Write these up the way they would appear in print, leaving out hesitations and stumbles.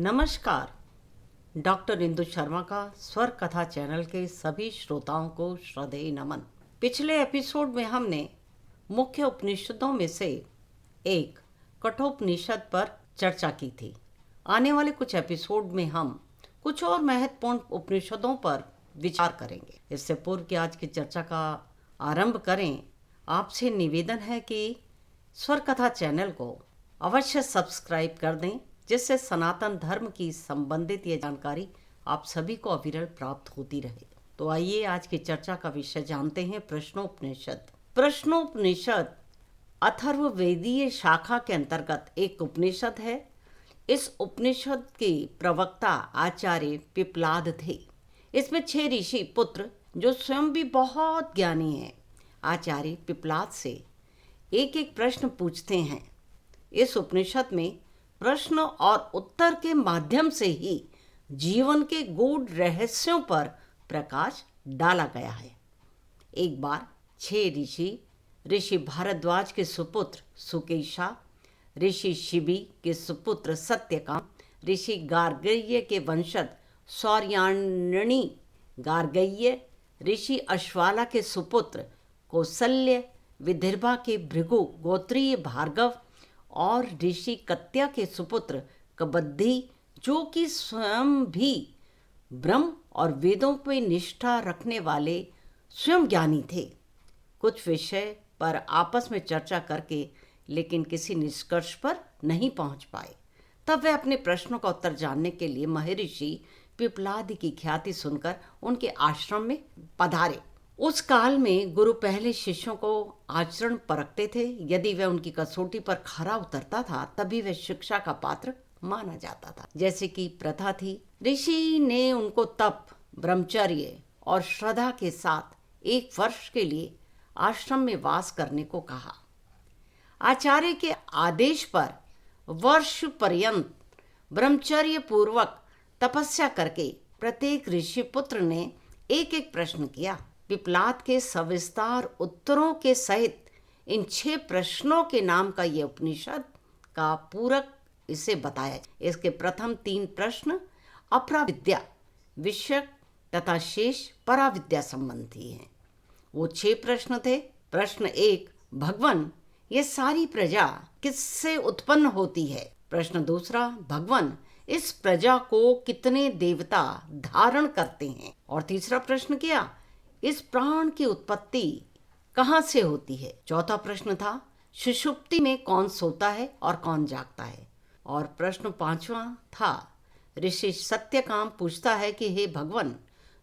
नमस्कार। डॉक्टर इंदु शर्मा का स्वर कथा चैनल के सभी श्रोताओं को श्रद्धेय नमन। पिछले एपिसोड में हमने मुख्य उपनिषदों में से एक कठोपनिषद पर चर्चा की थी। आने वाले कुछ एपिसोड में हम कुछ और महत्वपूर्ण उपनिषदों पर विचार करेंगे। इससे पूर्व कि आज की चर्चा का आरंभ करें, आपसे निवेदन है कि स्वर कथा चैनल को अवश्य सब्सक्राइब कर दें, जिससे सनातन धर्म की संबंधित ये जानकारी आप सभी को अविरल प्राप्त होती रहे। तो आइए आज की चर्चा का विषय जानते हैं। प्रश्नोपनिषद। प्रश्नोपनिषद अथर्ववेदीय शाखा के अंतर्गत एक उपनिषद है। इस उपनिषद के प्रवक्ता आचार्य पिप्लाद थे। इसमें 6 ऋषि पुत्र जो स्वयं भी बहुत ज्ञानी हैं, आचार्य पिप्लाद से एक एक प्रश्न पूछते हैं। इस उपनिषद में प्रश्न और उत्तर के माध्यम से ही जीवन के गूढ़ रहस्यों पर प्रकाश डाला गया है। एक बार 6 ऋषि भारद्वाज के सुपुत्र सुकेशा, ऋषि शिबी के सुपुत्र सत्यकाम, ऋषि गार्गेय के वंशज सौर्याणी गार्गेय, ऋषि अश्वाला के सुपुत्र कौसल्य, विदर्भा के भृगु गोत्रीय भार्गव और ऋषि कत्या के सुपुत्र कबद्धि, जो कि स्वयं भी ब्रह्म और वेदों पर निष्ठा रखने वाले स्वयं ज्ञानी थे, कुछ विषय पर आपस में चर्चा करके लेकिन किसी निष्कर्ष पर नहीं पहुंच पाए। तब वे अपने प्रश्नों का उत्तर जानने के लिए महर्षि पिप्लाद की ख्याति सुनकर उनके आश्रम में पधारे। उस काल में गुरु पहले शिष्यों को आचरण परखते थे। यदि वह उनकी कसौटी पर खरा उतरता था तभी वह शिक्षा का पात्र माना जाता था, जैसे कि प्रथा थी। ऋषि ने उनको तप, ब्रह्मचर्य और श्रद्धा के साथ 1 वर्ष के लिए आश्रम में वास करने को कहा। आचार्य के आदेश पर वर्ष पर्यंत ब्रह्मचर्य पूर्वक तपस्या करके प्रत्येक ऋषि पुत्र ने एक एक प्रश्न किया। पिप्लाद के सविस्तार उत्तरों के सहित इन 6 प्रश्नों के नाम का यह उपनिषद का पूरक इसे बताया। इसके प्रथम 3 प्रश्न अपराविद्या विषयक तथा शेष पराविद्या संबंधी हैं। वो 6 प्रश्न थे। प्रश्न 1, भगवान, ये सारी प्रजा किससे उत्पन्न होती है? प्रश्न 2, भगवान, इस प्रजा को कितने देवता धारण करते हैं? और तीसरा प्रश्न क्या, इस प्राण की उत्पत्ति कहाँ से होती है? चौथा प्रश्न था, सुषुप्ति में कौन सोता है और कौन जागता है? और प्रश्न 5वां था, ऋषि सत्यकाम पूछता है कि हे भगवान,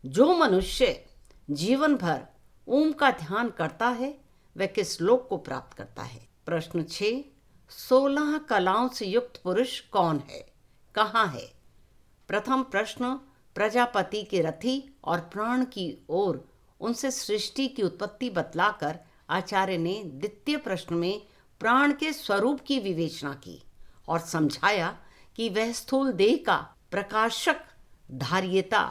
जो मनुष्य जीवन भर ओम का ध्यान करता है वह किस लोक को प्राप्त करता है? प्रश्न 6, 16 कलाओं से युक्त पुरुष कौन है, कहाँ है? प्रथम प्रश्न प्रजापति के रथी और प्राण की ओर उनसे सृष्टि की उत्पत्ति बतलाकर आचार्य ने द्वितीय प्रश्न में प्राण के स्वरूप की विवेचना की और समझाया कि वह स्थूल देह का प्रकाशक, धार्यता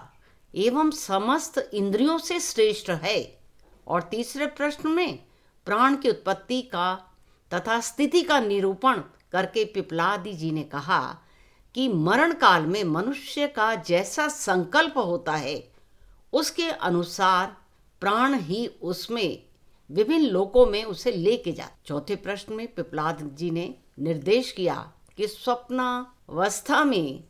एवं समस्त इंद्रियों से श्रेष्ठ है। और तीसरे प्रश्न में प्राण की उत्पत्ति का तथा स्थिति का निरूपण करके पिप्लादी जी ने कहा कि मरण काल में मनुष्य का जैसा संकल्प होता है उसके अनुसार प्राण ही उसमें विभिन्न लोकों में उसे लेके जा। चौथे प्रश्न में पिप्लाद जी ने निर्देश किया कि स्वप्नावस्था में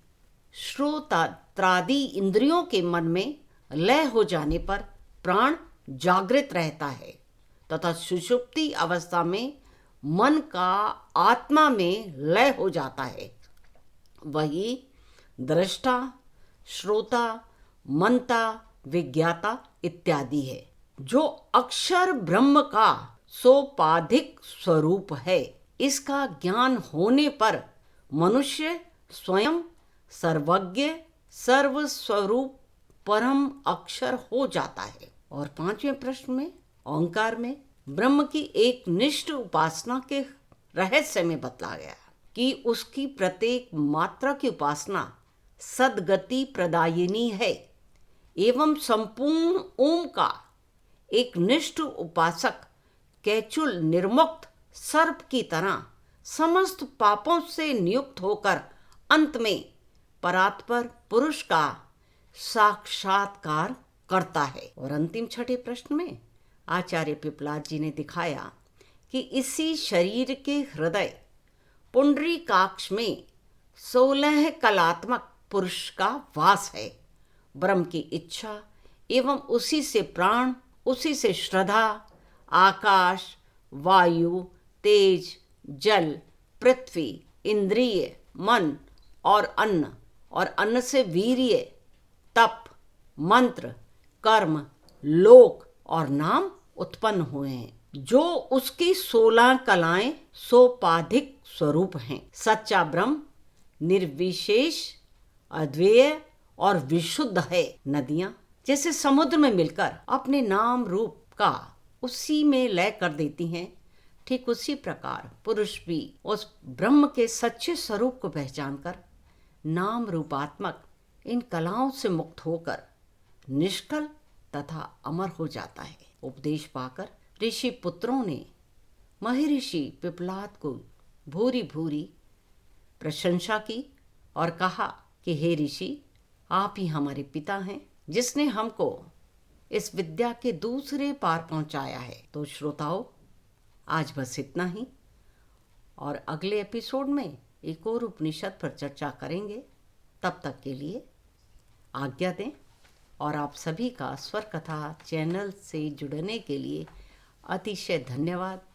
श्रोत्रादि इंद्रियों के मन में लय हो जाने पर प्राण जागृत रहता है तथा सुषुप्ति अवस्था में मन का आत्मा में लय हो जाता है। वही दृष्टा, श्रोता, मनता, विज्ञाता इत्यादि है, जो अक्षर ब्रह्म का सोपाधिक स्वरूप है। इसका ज्ञान होने पर मनुष्य स्वयं सर्वज्ञ, सर्वस्वरूप परम अक्षर हो जाता है। और 5वें प्रश्न में ओंकार में ब्रह्म की एक निष्ठ उपासना के रहस्य में बतला गया कि उसकी प्रत्येक मात्रा की उपासना सद्गति प्रदायिनी है एवं संपूर्ण ओम का एक निष्ठ उपासक कैचुल निर्मुक्त सर्प की तरह समस्त पापों से नियुक्त होकर अंत में परात्पर पुरुष का साक्षात्कार करता है। और अंतिम छठे प्रश्न में आचार्य पिपलाद जी ने दिखाया कि इसी शरीर के हृदय पुंडरीकाक्ष में 16 कलात्मक पुरुष का वास है। ब्रह्म की इच्छा एवं उसी से प्राण, उसी से श्रद्धा, आकाश, वायु, तेज, जल, पृथ्वी, इंद्रिय, मन और अन्न से वीर्य, तप, मंत्र, कर्म, लोक और नाम उत्पन्न हुए हैं, जो उसकी 16 कलाएं सोपाधिक स्वरूप हैं। सच्चा ब्रह्म निर्विशेष, अद्वैय और विशुद्ध है। नदियां जैसे समुद्र में मिलकर अपने नाम रूप का उसी में लय कर देती हैं, ठीक उसी प्रकार पुरुष भी उस ब्रह्म के सच्चे स्वरूप को पहचानकर नाम रूपात्मक इन कलाओं से मुक्त होकर निष्कल तथा अमर हो जाता है। उपदेश पाकर ऋषि पुत्रों ने महर्षि पिपलाद को भूरी भूरी प्रशंसा की और कहा कि हे ऋषि, आप ही हमारे पिता हैं, जिसने हमको इस विद्या के दूसरे पार पहुंचाया है। तो श्रोताओं, आज बस इतना ही, और अगले एपिसोड में एक और उपनिषद पर चर्चा करेंगे। तब तक के लिए आज्ञा दें, और आप सभी का स्वर कथा चैनल से जुड़ने के लिए अतिशय धन्यवाद।